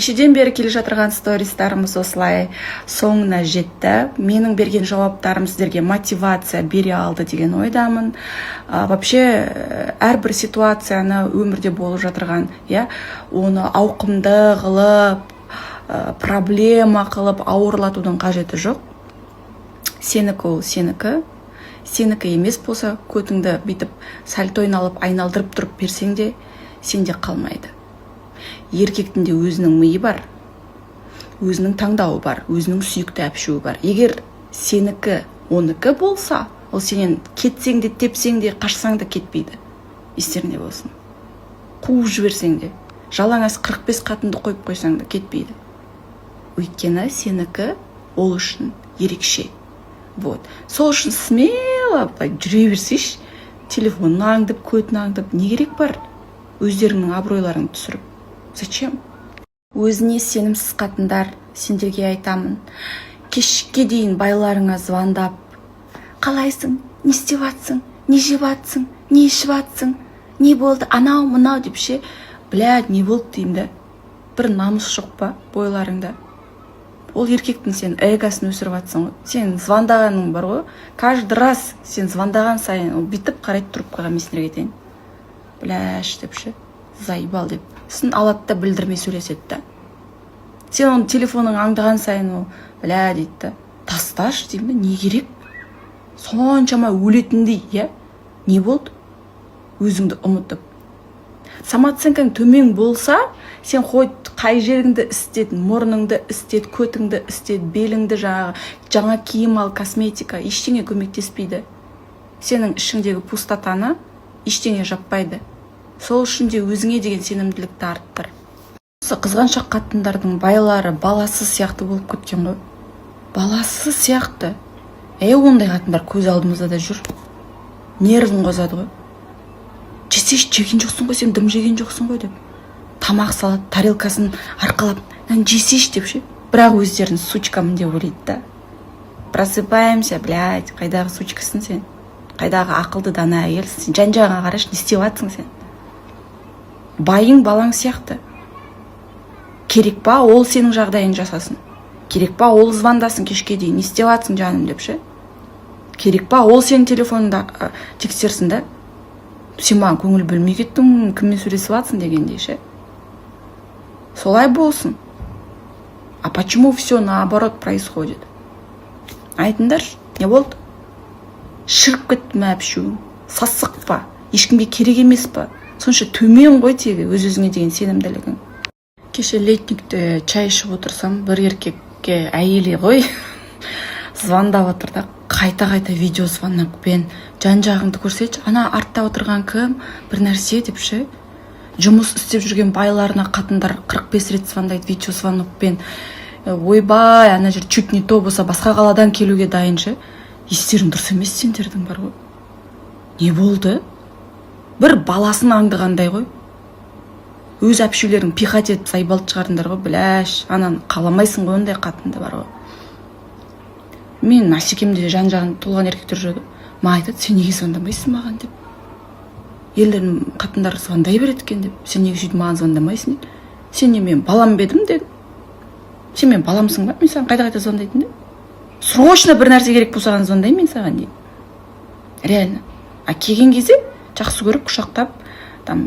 Кешеден бері келе жатырған стористарымыз осылай соңына жетті. Менің берген жауаптарым сіздерге мотивация бере алды деген ойдамын. Вообще, әрбір ситуацияны өмірде болып жатырған, оны ауқымды қылып, проблема қылып ауырлатудың қажеті жоқ. Сенікі ол сенікі. Сенікі емес болса, көтіңді бүйтіп сальтойын алып айналдырып тұрып берсең де, сенде қалмайды. Еркектің де өзінің миы бар, өзінің таңдауы бар, өзінің сүйікті әпшуі бар. Егер сенікі оныкі болса, ол сенен кетсең де, тепсең де, қашсаң да кетпейді. Естеріңде болсын. Қуып жіберсең де, жалаңаш 45 қатынды қойып қойсаң да кетпейді. Өйткені сенікі ол үшін ерекше. Сол үшін смело жүре берсейші, телефонын аңдып, көтін аңдып, не керек бар? Өздеріңнің абыройларыңды түсіріп. Зачем? Өзіне сенімсіз қатындар, сендерге айтамын. Кешке дейін байларыңа звондап, қалайсың, не істеп атсың, не жеп атсың, не ішіп атсың, не болды, анау, мынау деп ше, не болды деймді. Бір намыс жоқ па бойларыңда? Ол еркектің сен эгосын өсіріп атсың ғой. Сен звондағаның бар ғой. Каждый раз сен звондаған сайын, ол бітіп қарайды трубкаға мессенджерге кетейін. Деп ше, заебал деп. Сін алады да білдірмей сөйлеседі да. Сен оның телефонын аңдаған сайын ол дейді да. Тасташ деймін, не керек? Соншама өлетіндей, не болды? Өзіңді ұмытып. Самооценкаң төмен болса, сен қай жеріңді істет, мұрныңды істет, көтіңді істет, беліңді жаңа киім ал, косметика, ештеңе көмектеспейді. Сенің ішіңдегі пустотаны ештеңе жаппайды. Сол үшін де өзіңе деген сенімділікті арттыр. Қызғаншақ қатындардың байлары баласыз сияқты болып кеткен ғой. Баласыз сияқты. Ондай қатындар көз алдымызда да жүр. Нервін қозады ғой. Жесеш жеген жоқсың ғой, сен дым жеген жоқсың ғой деп. Тамақ салады, тарелкасын арқалап, жесеш деп ше. Бірақ өздерін сучкамын деп ойлайды да. Просыпаемся, қайдағы сучкасың сен? Қайдағы ақылды дана әйелсің? Жан-жағыңа қараш, не істеп атсың сен? Байың балаң сияқты. Керек па ол сенің жағдайын жасасын? Керек па ол звондасын кешке дейін, не істеп атсың жаным деп ше? Керек па ол сенің телефоныңда тексерсін да? Сен маған көңіл бөлмей кеттің, кіммен сөйлесіп атсың дегендей ше. Солай болсын. А почему все наоборот происходит? Айтыңдар, не болды? Шіріп кетті ме әпшуің? Сасық па? Ешкімге керек емес па? Сонша төмен ғой тегі өз-өзіңе деген сенімділігің. Кеше летникте чай ішіп отырсам, бір еркекке әйелі ғой звондап отыр да, қайта-қайта видео звонокпен жан-жағыңды көрсетші, ана артта отырған кім, бір нәрсе деп ше. Жұмыс істеп жүрген байларына қатындар 45 рет звондайды видео звонокпен. Ойбай, ана жер чуть не то болса басқа қаладан келуге дайын ше. Естерің дұрыс емес сендердің бар ғой. Не болды? Бір баласын аңдығандай ғой. Өз әпшулерің пихать етіп сайбалт шығардыңдар ғой, анан қаламайсың ғой ондай қатынды бар ғой. Мен асекемде жан-жағын толған еркектер жүреді. Айтады, сен неге звондамайсың маған деп. Елдердің қатындар звондай береді екен деп. Сен неге сөйтіп маған звондамайсың дейді. Сен не мен балам бедім дедім. Сен мен баламсың ба? Мен саған қайда-қайда звондайтын деп. Срочно бір нәрсе керек болса ғана звондаймын мен саған дейді. Реально. Келген кезде жақсы көріп, құшақтап,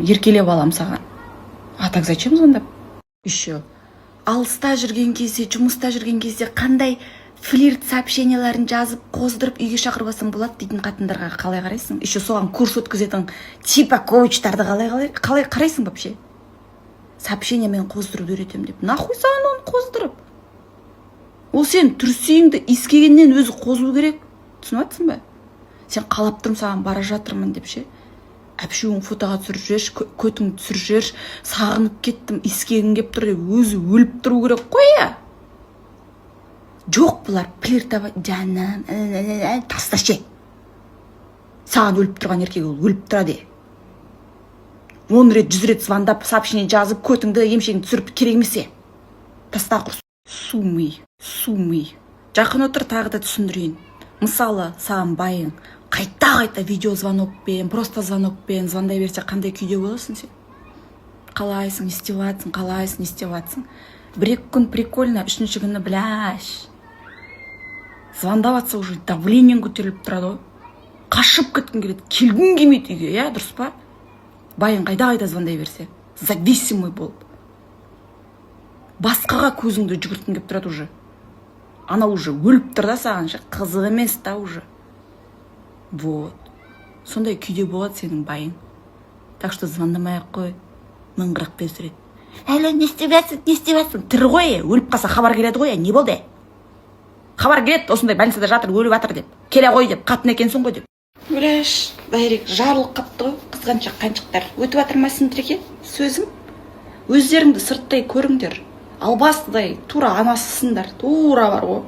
еркелеп алам саған. А так зачем звондап? Еще. Алыста жүрген кезде, жұмыста жүрген кезде қандай флирт сообщенияларын жазып, қоздырып үйге шақырбасың болады дейтін қатындарға қалай қарайсың? Еще соған курс өткізетін типа коучтарды қалай қарайсың вообще? Сообщениямен қоздырып үйретем деп. Нахуй саған оны қоздырып? Ол сен түрсеңді искегеннен өзі қозу керек. Түсініп атсың ба? Сен қалап тұрым саған бара жатырмын деп ше. Әпшуің фотоға түсіріп жіберші, көтіңді түсіріп жіберші, сағынып кеттім, искегің кеп тұр деп өзі өліп тұру керек қоя. Жоқ бұлар плиртава жаным, тасташы. Саған өліп тұрған еркек ол өліп тұрады. 10 рет, 100 рет звондап, сообщение жазып, көтіңді, емшегіңді түсіріп керек емесе. Таста құрс. Сумый. Жақын отыр тағы да түсіндірейін. Мысалы, саған байың қайта-қайта видео звонокпен, просто звонокпен звондай берсе қандай күйде боласың сен? Қалайсың, не істеп атсың, қалайсың, не істеп атсың? бір-екі күн прикольно, үшінші күні бляш. Звондаватса уже давлениең көтеріліп тұрады ғой. Қашып кеткің келеді, келгің келмейді үйге, иә, дұрыс па? Байың қайда звондай берсе, зависимый болып. Басқаға көзіңді жүгірткің келіп тұрады уже. Ана уже өліп тұр да саған, қызық емес та уже. Вот. Сондай күйде болады сенің байың. Так что звондамай-ақ қой. 1045 рет. Әлі не істеватсың? Тірі ғой, өліп қалса хабар келеді ғой, не болды? Хабар келеді, осындай больницада жатыр, өліп жатыр деп. Келе ғой деп, қатын екенсің ғой деп. Бляш, дайрек жарылып қапты ғой, қызғаншақ қаншықтар. Өтіп жатыр ма сендерге сөзім? Өздеріңді сырттай көріңдер. Албастыдай тура анасысыңдар, тура бар ғой.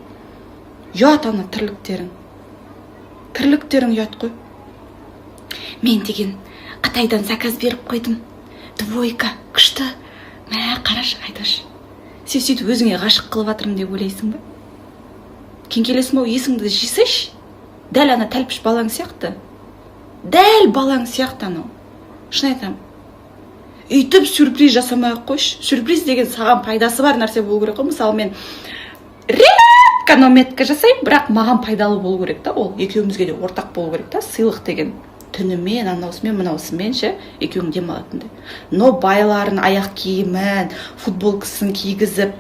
Ұят ана тірліктерің. Тірліктерің ұят қой. Мен деген Қытайдан заказ беріп қойдым. Двойка, күшті. Мә, қарашы, айташы. Сен сөйтіп өзіңе ғашық қылып жатырмын деп ойлайсың ба? Кеңкелесің ау, есіңді жисайшы. Дәл ана тәлпіш балаң сияқты. Дәл балаң сияқты анау. Шын айтам. Үйтіп сюрприз жасамай-ақ қойшы. Сюрприз деген саған пайдасы бар нәрсе болу керек қой. Мысалы мен редко нометка жасаймын, бірақ маған пайдалы болу керек та. Ол екеумізге де ортақ болу керек та. Сыйлық деген түнімен, анаусымен, мынаусымен ше, екеуің демалатындай. Но байларын аяқ киімін, футболкасын кигізіп,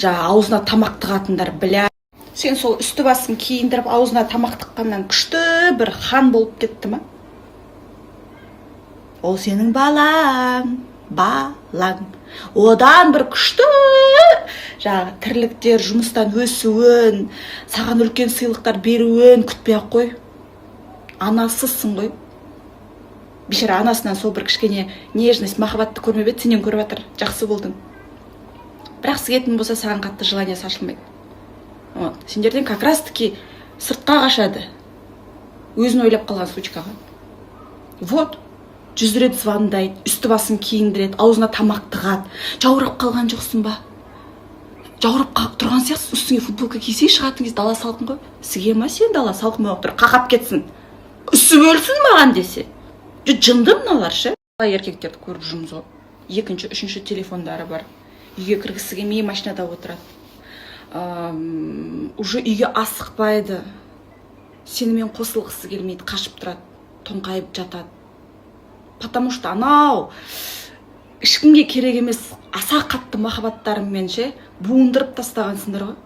аузына тамақ тығатындар, бля. Сен сол үсті басын киіндіріп, аузына тамақ тыққаннан күшті бір хан болып кетті ма? Ол сенің балаң. Одан бір күшті тірліктер, жұмыстан өсуін, саған үлкен сыйлықтар беруін күтпей-ақ қой. Анасысың ғой. Бешара анасынан сол бір кішкене нежность, махаббатты көрмеп еді, сенен көріп жатыр, жақсы болдың. Бірақ сігетін болса саған қатты желание сашылмайды. Сендерден как раз таки сыртқа қашады. Өзін ойлап қалған сучкаға. Вот, 100 рет звондайды, үсті басын киіндіреді, аузына тамақ тығады. Жаурап қалған жоқсың ба? Жаурап қалып тұрған сияқтысың, үстіңе футболка кисей шығатын кез дала салқын ғой. Сіге ма сен дала салқын болып тұр, қақап кетсін. Үсіп өлсін маған десе. Жынды мыналар ше. Еркектерді көріп жүрміз ғой. Екінші, үшінші телефондары бар. Үйге кіргісі келмей машинада отырады. Уже үйге асықпайды. Сенімен қосылғысы келмейді, қашып тұрады, тоңқайып жатады. Потому что анау ешкімге керек емес аса қатты махаббаттарыңмен ше буындырып тастағансыңдар ғой.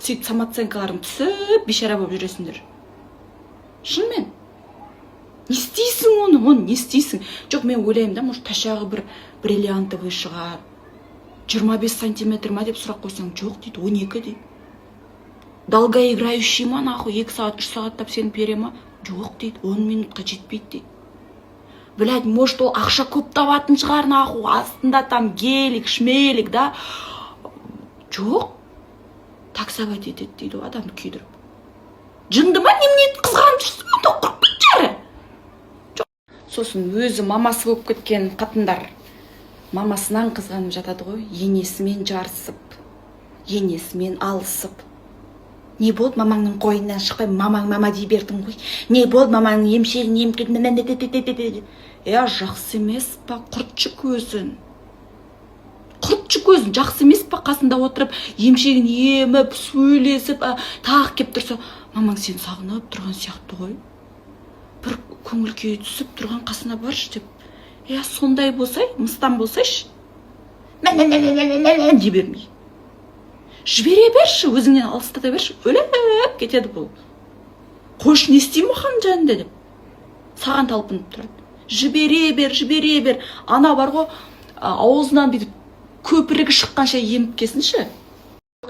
Сөйтіп самооценкаларың түсіп, бешара болып жүресіңдер. Шынымен. Не істейсің оны не істейсің? Жоқ, мен ойлаймын да, может, ташағы бір бриллиантовый шығар. 25 сантиметр ма деп сұрақ қойсаң, жоқ дейді, 12 дейді. Долгоиграющий ма, нахуй, 2 сағат, 3 сағаттап сені бере ма? Жоқ дейді, 10 минутқа жетпейді дейді. Блядь, может, ол ақша көп табатын шығар, нахуй, астында там гелик, шмелик, да? Жоқ. Таксовать етеді дейді, адамды күйдіріп. Жынды ма, немене қызған жүрсің, тоқырып кетшері? Сосын өзі мамасы болып кеткен қатындар мамасынан қызғанып жатады ғой, енесімен жарысып, енесімен алысып. Не болды, мамаңның қойыннан шықпай, мама дей бердің ғой. Не болды, мамаңның емшегін емкедім. Жақсы емес па, құртшы көзін. Құртшы көзін, жақсы емес па, қасында отырып, емшегін еміп, сөйлесіп, тағы кеп тұрса, мамаң сен сағынып тұрған сияқты ғой. Бір көңіл күйі түсіп тұрған қасына баршы деп. Сондай болсай, мыстан болсайшы. Дей бермей. Жібере берші, өзіңнен алыстата берші. Өліп кетеді бұл. Қойш не істеймін оған жанында деп. Саған талпынып тұрады. Жібере бер. Ана бар ғой, аузынан бүйтіп көпірігі шыққанша еміп кесінші.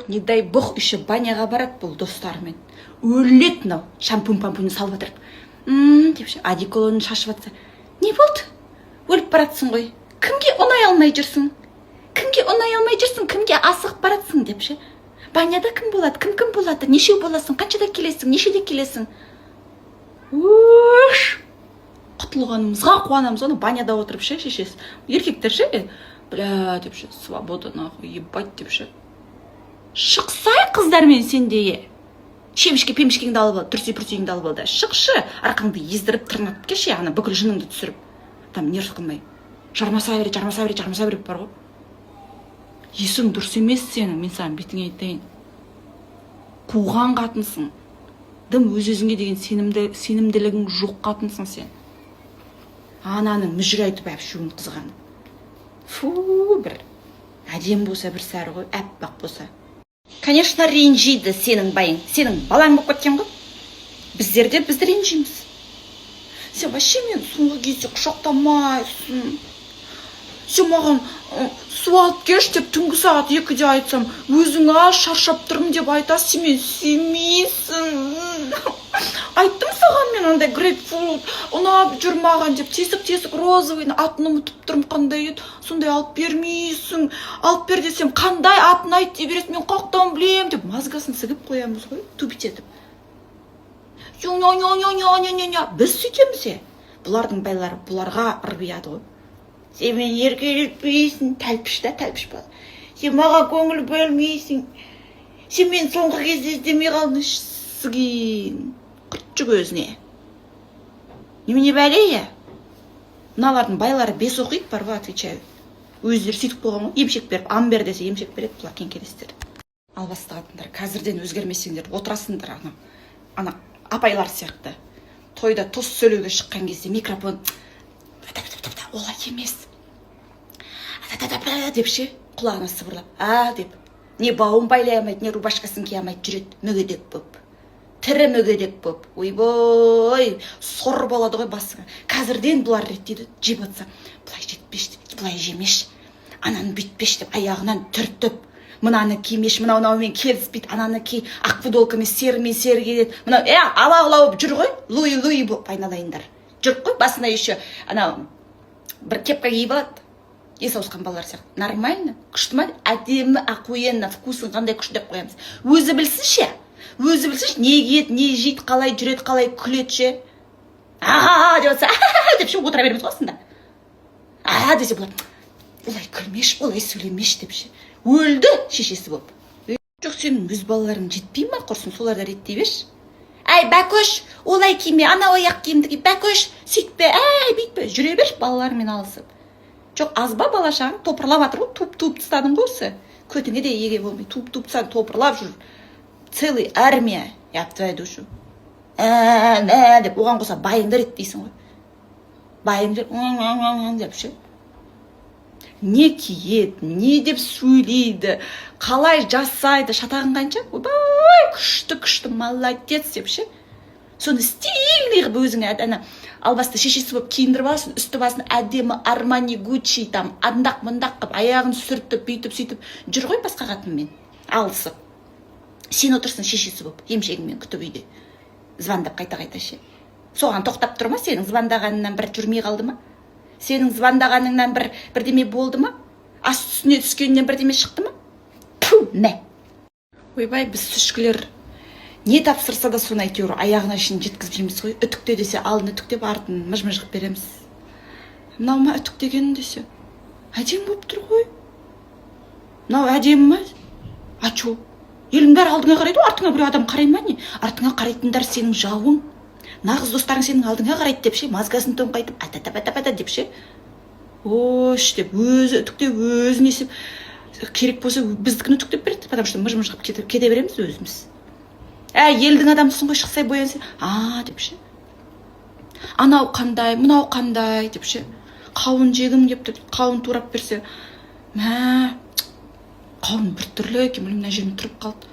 Не дай бог үші баняға барады бұл достарымен. Өлет мынау, шампунь-пампуньны салып жатыр. Депші, одеколонын шашып жатса. Не болды? Өліп баратсың ғой. Кімге ұнай алмай жүрсің? Кімге асығып баратсың депші. Баняда кім болады? Кім болады? Нешеу боласың? Қаншада келесің? Нешеде келесің? Құтылғанымызға қуанамыз, оны баняда отырып шешесі. Еркектер ше, бля депші, свобода нахуй, ебать депші. Шықсай қыздармен сенде. Шемішке-пемішкеңді алып ал, түрсе-пүрсеңді алып ал да. Шықшы, арқаңды ездіріп тырнатып кеше, ана бүкіл жыныңды түсіріп. Там нерв қылмай. Жармаса беріп бар ғой. есің дұрыс емес сенің, мен саған бетіңе айтайын. Қуған қатынсың. Дым өз-өзіңе деген сенімділігің жоқ қатынсың сен. Ананың мүжір айтып әпшуін қызған. Фу, бір әдем болса бір сәрі ғой, әппақ болса. Конечно, ренжиді сенің байың. Сенің балаң болып кеткен ғой. Біздер ренжиміз. Сен вообще мен соңғы кезде құшақтамайсың. Сен маған су алып келші деп түнгі сағат 2-де айтсам, өзіңа шаршап тұрмын деп айтасың, мен сүймейсің. Айттым саған мен андай грейпфрут ұнап жүр маған деп, тесік розовый атын ұмытып тұрмын, қандай еді, сондай алып бермейсің. Алып бер десем, қандай атын айт дей бересің, мен қоқтан білем деп мазгасын сігіп қоямыз ғой, тупить етіп. Біз сөйтеміз е. Бұлардың байлары бұларға ырбияды ғой. Сен мен еркелетпейсің, тәлпіш бала. Сен маған көңіл бөлмейсің. Сен мен соңғы кезде іздемей қалмышсың. Құрт жүк өзіне. Немене бәле? Мыналардың байлары 5 оқиды, бар ғой, отвечаю. Өздері сөйтіп болған ғой, емшек беріп, ам бер десе емшек береді, бұлар кеңкелестер. Ал бастағатындар, қазірден өзгермесеңдер, отырасыңдар ана апайлар сияқты. Тойда тос сөйлеуге шыққан кезде микрофон олай емес. Деп ше, құлағына сыбырлап, деп. Не бауын байлай алмайды, не рубашкасын кие алмайды, жүреді мүгедек боп. Тірі мүгедек боп. Ойбой, сор болады ғой басыңа. Қазірден бұлар реттейді, жеп отса, бұлай жетпеш, бұлай жемеш. Ананы бүйтпеш деп, аяғынан түртіп. Мынаны кимеш, мынаумен келіспейді, ананы ки ақ футболкамен серімен сері келеді. Мынау, ала-ала жүр ғой, луи болып айналайындар. Жүр ғой, басына еще, бір кепка киіп алады. Ес ауысқан балалар сияқты. Нормально, күшті ма? Әдемі, охуенно, вкусын қандай күшті деп қоямыз. Өзі білсінші, не киеді, не жейді, қалай жүреді, қалай күледі ше. Деп отса, деп ше, отыра береміз ғой осында. Десе бұлар, олай күлмеш, олай сөйлемеш деп ше. Өлді шешесі болып. Жоқ, сенің өз балаларың жетпей ма құрсын, соларда реттей беш. Бәкөш, олай киме, ана аяқ киімді ки, бәкөш, сөйтпе, бүйтпе, жүре бер балалармен алысып. Жоқ, азба бала шағын топырлап атыр ғой, туп-туп тыстадың ғой осы. Көтіңе де еге болмай, туп-туп тыстадың, топырлап жүр. Целый армия, я в твою душу. Деп, оған қоса байыңды реттейсің ғой. Байыңды деп ше. Не киеді, не деп сөйлейді, қалай жасайды, шатағын қанша? Ойбай, күшті, молодец деп ше. Соны стильный қып өзіңе албасты шешесі болып киіндіріп алсын, үсті басын әдемі Армани, Гуччи, андақ-мындақ қып, аяғын сүртіп, бүйтіп, жүр ғой басқа қатынмен алысып. Сен отырсын шешесі болып, емшегіңмен күтіп үйде. Звандап қайта ше. Соған тоқтап тұрма, сенің звандағанынан бір жүрмей қалды ма? Сенің звандағаныңнан бірдеме болды ма? Ас үстіне түскенінен бірдеме шықты ма? Мә. Ойбай, біз сүшкілер не тапсырса да соны әйтеуір аяғына шейін жеткізбейміз ғой. Үтікте десе алдын үтіктеп, артын мыж-мыжғып береміз. Мынау ма үтіктегенін десе, әдем болып тұр ғой. Мынау әдем ма? Ачо, елің бәрі алдыңа қарайды, артыңа бір адам қарай ма не? Артыңа қарайтындар сенің жауың. Нағыз достарың сенің алдыңа қарайды деп ше, мазгасын тоңқайтып, ата деп ше. Ош деп, өзі үтіктеп, өзін есіп, керек болса біздікін үтіктеп береді, потому что мыж-мыжғып кете береміз өзіміз. Елдің адамысың ғой, шықсай боянсы, деп ше. Анау қандай, мынау қандай деп ше. Қауын жегім деп, қауын турап берсе, қауын бір түрлі екен, мына жеріне тұрып қалды.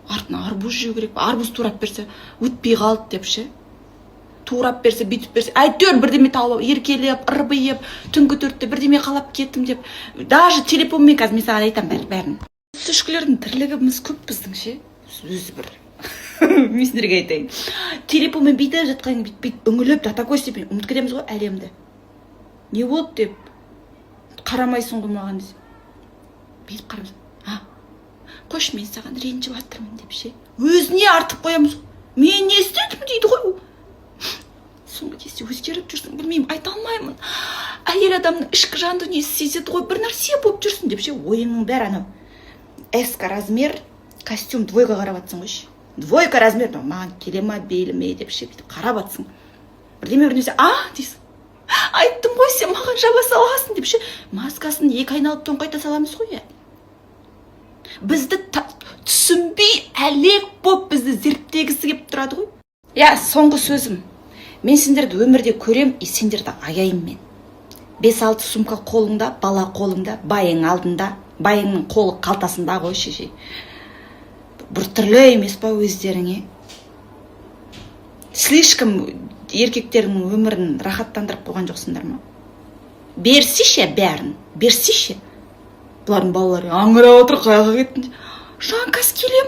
Артына арбуз жеу керек, арбуз турап берсе, өтпей қалды деп ше. Турап берсе, бүйтіп берсе, әйтеуір бірдеме тауып, еркелеп, ырбиып, түнгі 4-те бірдеме қалап кеттім деп. Даже телефонмен қазір мен саған айтам бәрін. Сүшкілердің тірлігіміз көп біздің ше. Өзі бір. Мен сендерге айтайын. Телефонмен бүйтіп жатқан бүйтіп үңіліп, такой степен ұмытып кетеміз ғой әлемді. Не болды деп қарамайсың ғой маған десе. Бүйтіп қарамыз. Қош, мен саған ренжіп жатырмын деп ше. Өзіне артып қоямыз. Мен не істедім дейді ғой. Соңғы кезде өзгеріп жүрсің, білмеймін, айта алмаймын. Әйел адамның ішкі жан дүниесі сезеді ғой, бір нәрсе болып жүрсің деп ше. Ойыңның бәрі анау. S-ка размер, костюм 2-ға қарап атсың ғой ше. 2 размер, маған келе ма, беліме деп ше, қарап атсың. Бірдеме бірнесе, дейсің. Айттым ғой, сен маған жаба саласың деп ше. Маскасын 2 айналып тоңқайта саламыз ғой. Бізді түсінбей әлек боп бізді зерттегісі кеп тұрады ғой. Я, соңғы сөзім. Мен сендерді өмірде көрем, сендерді аяйым мен. 5-6 сумка қолыңда, бала қолыңда, байың алдында, байыңның қолы қалтасында ғой шеше. Бір түрлі емес па өздеріңе? Слишком еркектердің өмірін рахаттандырып қойған жоқсыңдар ма? Берсейші бәрін, берсейші. Бұлардың балалары аңырап отыр, қайға кеттің. Жан, каскелем,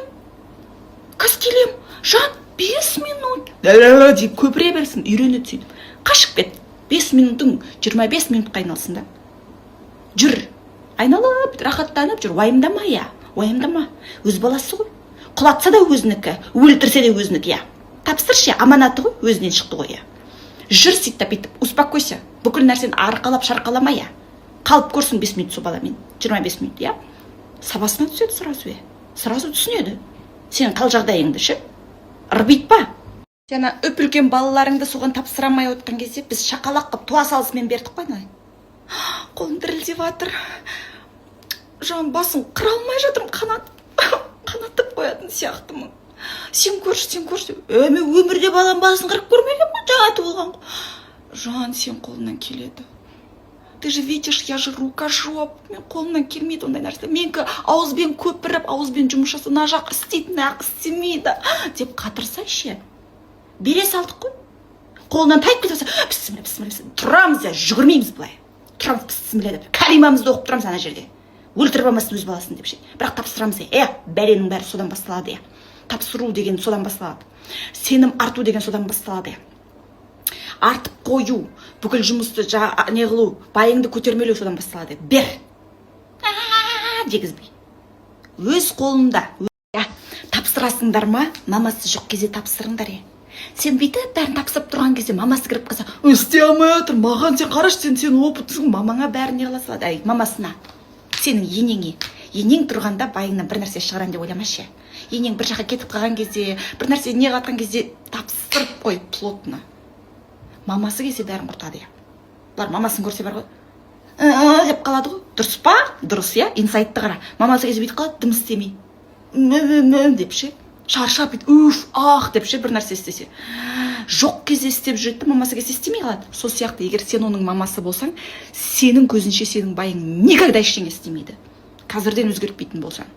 жан, 5 минут. Деп көпіре берсін, үйренеді сөйтіп. Қашып кет. 5 минутың 25 минутқа айналсын да. Жүр, айналып, рахаттанып жүр. Уайымдама. Өз баласы ғой. Құлатса да өзінікі, өлтірсе де өзінікі, Тапсыршы, аманаты ғой, өзінен шықты ғой, Жүр сөйтіп бүйтіп, успокойся. Бүкіл нәрсені арқалап, шарқалама, Қалып көрсін 5 минут со баламен, 25 минут, Сабасына түседі сразу, Сразу түсінеді. Сен қал жағдайыңды, ше? Ырбитпа. Сені өп-үлкен балаларыңды соған тапсырамай отқан кезде біз шақалақ қып туа салысымен бердік қой, Қолым дірілдеп жатыр. Жан, басын қыра алмай жатырмын, қанатып қоятын сияқтымын. Сен көрші. Мен өмірде балам басын қырып көрмеген ғой, жаңа туылған ғой. Жан, сен қолынан келеді. Ты же видишь, я же рукожоп. Мен қолынан келмейді ондай нәрсе. Менкі ауызбен көпіріп, ауызбен жұмыс жасау, мына жақ істейтін ақ істемейді деп қатырса ше. Бере салдық қой. Қолынан тайып кетсе, бісміллә, тұрамыз, жүгірмейміз былай. Тұрамыз, бісміллә деп. Калимамызды оқып тұрамыз ана жерде. Өлтіріп алмасын өз баласын деп ше. Бірақ тапсырамыз, бәленің бәрі содан басталады, Тапсыру деген содан басталады. Сенім арту деген содан басталады, Артып қою, бүкіл жұмысты не қылу, байыңды көтермелеу содан басталады. Бер. Дегізбей. Өз қолында. Тапсырасыңдар ма? Мамасы жоқ кезде тапсырыңдар, Сен бүйтіп бәрін тапсырып тұрған кезде мамасы кіріп қалса, істей алмай отыр, маған сен қарашы, сен опытсың, мамаңа бәрін не қыла салады, мамасына. Сенің енең тұрғанда байыңнан бір нәрсе шығарам деп ойламашы. Енең бір жаққа кетіп қалған кезде, бір нәрсе не қатқан кезде тапсырып қой плотно. Мамасы келсе бәрін құртады, Бұлар мамасын көрсе бар ғой, деп қалады ғой. Дұрыс па? Дұрыс, инсайтты қара. Мамасы келсе бүйтіп қалады, дым істемей. Деп ше. Шаршап бүйтіп, деп ше бір нәрсе істесе. Жоқ кезде істеп жүреді, мамасы келсе істемей қалады. Сол сияқты, егер сен оның мамасы болсаң, сенің көзінше сенің байың никогда ештеңе істемейді. Қазірден өзгертпейтін болсаң.